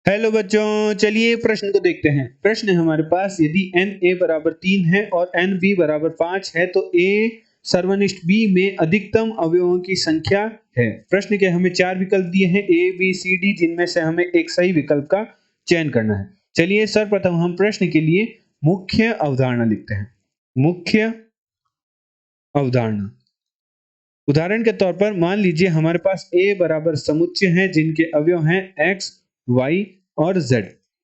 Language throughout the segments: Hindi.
हेलो बच्चों, चलिए प्रश्न को देखते हैं। प्रश्न है हमारे पास, यदि n a बराबर 3 है और n b बराबर 5 है तो a सर्वनिष्ठ b में अधिकतम अवयवों की संख्या है। प्रश्न के हमें 4 विकल्प दिए हैं a b c d, जिनमें से हमें एक सही विकल्प का चयन करना है। चलिए सर्वप्रथम हम प्रश्न के लिए मुख्य अवधारणा लिखते हैं। मुख्य अवधारणा, उदाहरण के तौर पर मान लीजिए हमारे पास a बराबर समुच्चय है जिनके अवयव हैं x, y और z,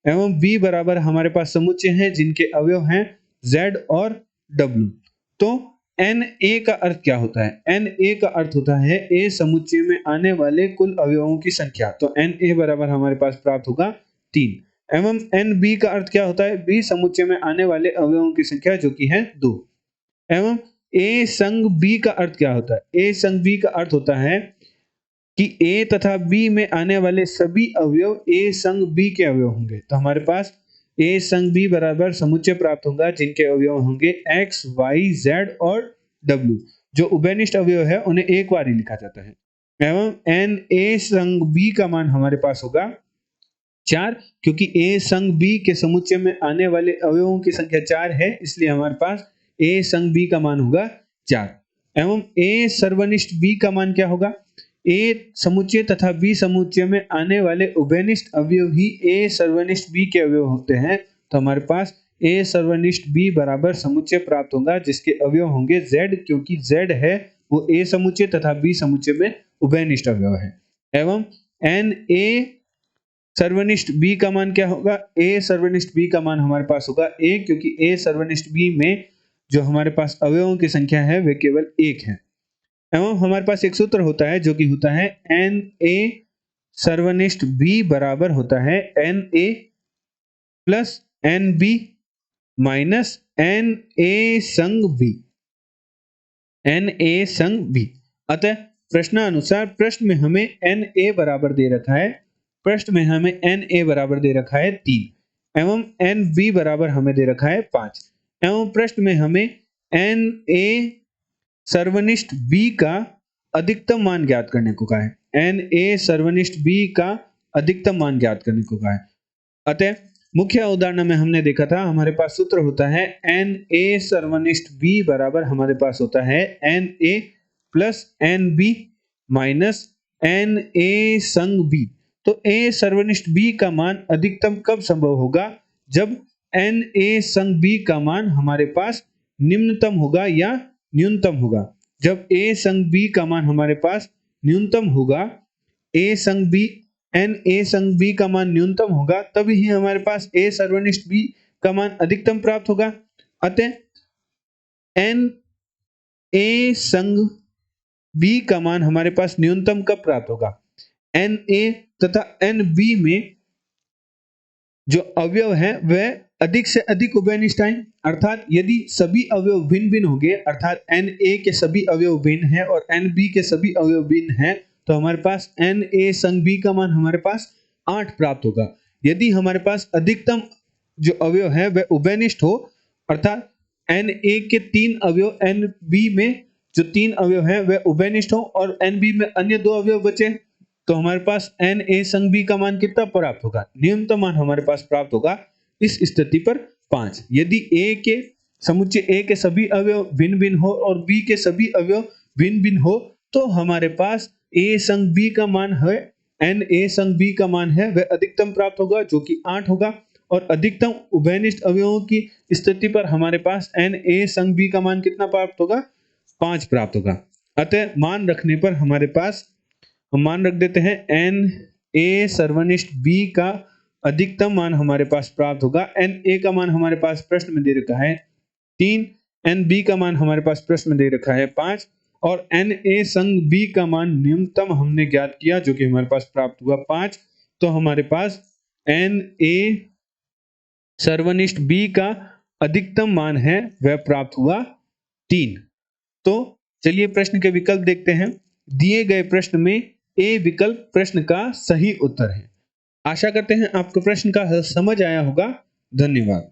एवं b बराबर हमारे पास समुच्चय है जिनके अवयव हैं z और w। तो Na का अर्थ क्या होता है? Na का अर्थ होता है a समुच्चय में आने वाले कुल अवयवों की संख्या। तो Na बराबर हमारे पास प्राप्त होगा 3। एवं Nb का अर्थ क्या होता है? b समुच्चय में आने वाले अवयवों की संख्या जो कि है 2। एवं A संग B का अर्थ क्या होता है? A संग B का अर्थ होता है कि A तथा B में आने वाले सभी अवयव A संग B के अवयव होंगे। तो हमारे पास A संग B बराबर समुच्चय प्राप्त होगा जिनके अवयव होंगे X, Y, Z और W। जो उभयनिष्ठ अवयव है उन्हें एक बार ही लिखा जाता है। एवं N A संग B का मान हमारे पास होगा 4, क्योंकि A संग B के समुच्चय में आने वाले अवयवों की संख्या 4 है, इसलिए हमारे पास A संग B का मान होगा 4। एवं A सर्वनिष्ठ B का मान क्या होगा? A समुच्चय तथा B समुच्चय में आने वाले उभयनिष्ठ अवयव ही A सर्वनिष्ठ B के अवयव होते हैं। तो हमारे पास A सर्वनिष्ठ B बराबर समुच्चय प्राप्त होगा जिसके अवयव होंगे Z, क्योंकि Z है वो A समुच्चय तथा B समुच्चय में उभयनिष्ठ अवयव है। एवं Na सर्वनिष्ठ B का मान क्या होगा? A सर्वनिष्ठ B का मान हमारे पास होगा 1, क्योंकि A सर्वनिष्ठ B में जो हमारे पास अवयवों की संख्या है वे केवल 1 है। एवं हमारे पास एक सूत्र होता है जो कि होता है Na सर्वनिष्ठ B बराबर होता है Na plus Nb minus Na संग B। Na संग B। अतः प्रश्नानुसार प्रश्न में हमें Na बराबर दे रखा है, प्रश्न में हमें Na बराबर दे रखा है 3 एवं Nb बराबर हमें दे रखा है 5 एवं प्रश्न में हमें Na सर्वनिष्ठ B का अधिकतम मान ज्ञात करने को कहा है। Na सर्वनिष्ठ B का अधिकतम मान ज्ञात करने को कहा है। अतः मुख्य उदाहरण में हमने देखा था हमारे पास सूत्र होता है Na सर्वनिष्ठ B बराबर हमारे पास होता है Na plus Nb minus Na संग B। तो A सर्वनिष्ठ B का मान अधिकतम कब संभव होगा? जब Na संग B का मान हमारे पास निम्नतम होगा या न्यूनतम होगा। जब A संग B का मान हमारे पास न्यूनतम होगा, A संग B Na संग B का मान न्यूनतम होगा, तभी ही हमारे पास A सर्वनिष्ठ B का मान अधिकतम प्राप्त होगा। अतः Na संग B का मान हमारे पास न्यूनतम कब प्राप्त होगा? Na तथा Nb में जो अवयव है वह अधिक से अधिक उभयनिष्ठ आए, अर्थात यदि सभी अवयव भिन्न भिन्न होंगे, अर्थात Na के सभी अवयव भिन्न हैं और Nb के सभी अवयव भिन्न हैं, तो हमारे पास Na संग B का मान हमारे पास 8 प्राप्त होगा। यदि हमारे पास अधिकतम जो अवयव है वह उभयनिष्ठ हो, अर्थात Na के 3 अवयव Nb में जो 3 अवयव है वह उभयनिष्ठ हो और Nb में अन्य 2 अवयव बचे, तो हमारे पास Na संग B का मान कितना प्राप्त होगा? न्यूनतम मान हमारे पास प्राप्त होगा इस स्थिति पर 5। यदि A के समुच्चय A के सभी अवयव भिन्न भिन्न हो और B के सभी अवयव भिन्न भिन्न हो, तो हमारे पास A संग B का मान है Na संग B का मान है वह अधिकतम प्राप्त होगा जो कि 8 होगा, और अधिकतम उभयनिष्ठ अवयवों की स्थिति पर हमारे पास Na संग B का मान कितना प्राप्त होगा? 5 प्राप्त होगा। अतः मान रखने पर हमारे पास हम मान रख देते हैं Na सर्वनिष्ठ B का अधिकतम मान हमारे पास प्राप्त होगा। Na का मान हमारे पास प्रश्न में दे रखा है 3, Nb का मान हमारे पास प्रश्न में दे रखा है 5 और Na संग B का मान न्यूनतम हमने ज्ञात किया जो कि हमारे पास प्राप्त हुआ 5। तो हमारे पास Na सर्वनिष्ठ B का अधिकतम मान है वह प्राप्त हुआ 3। तो चलिए प्रश्न के विकल्प देखते हैं। दिए गए प्रश्न में A विकल्प प्रश्न का सही उत्तर है। आशा करते हैं आपको प्रश्न का समझ आया होगा। धन्यवाद।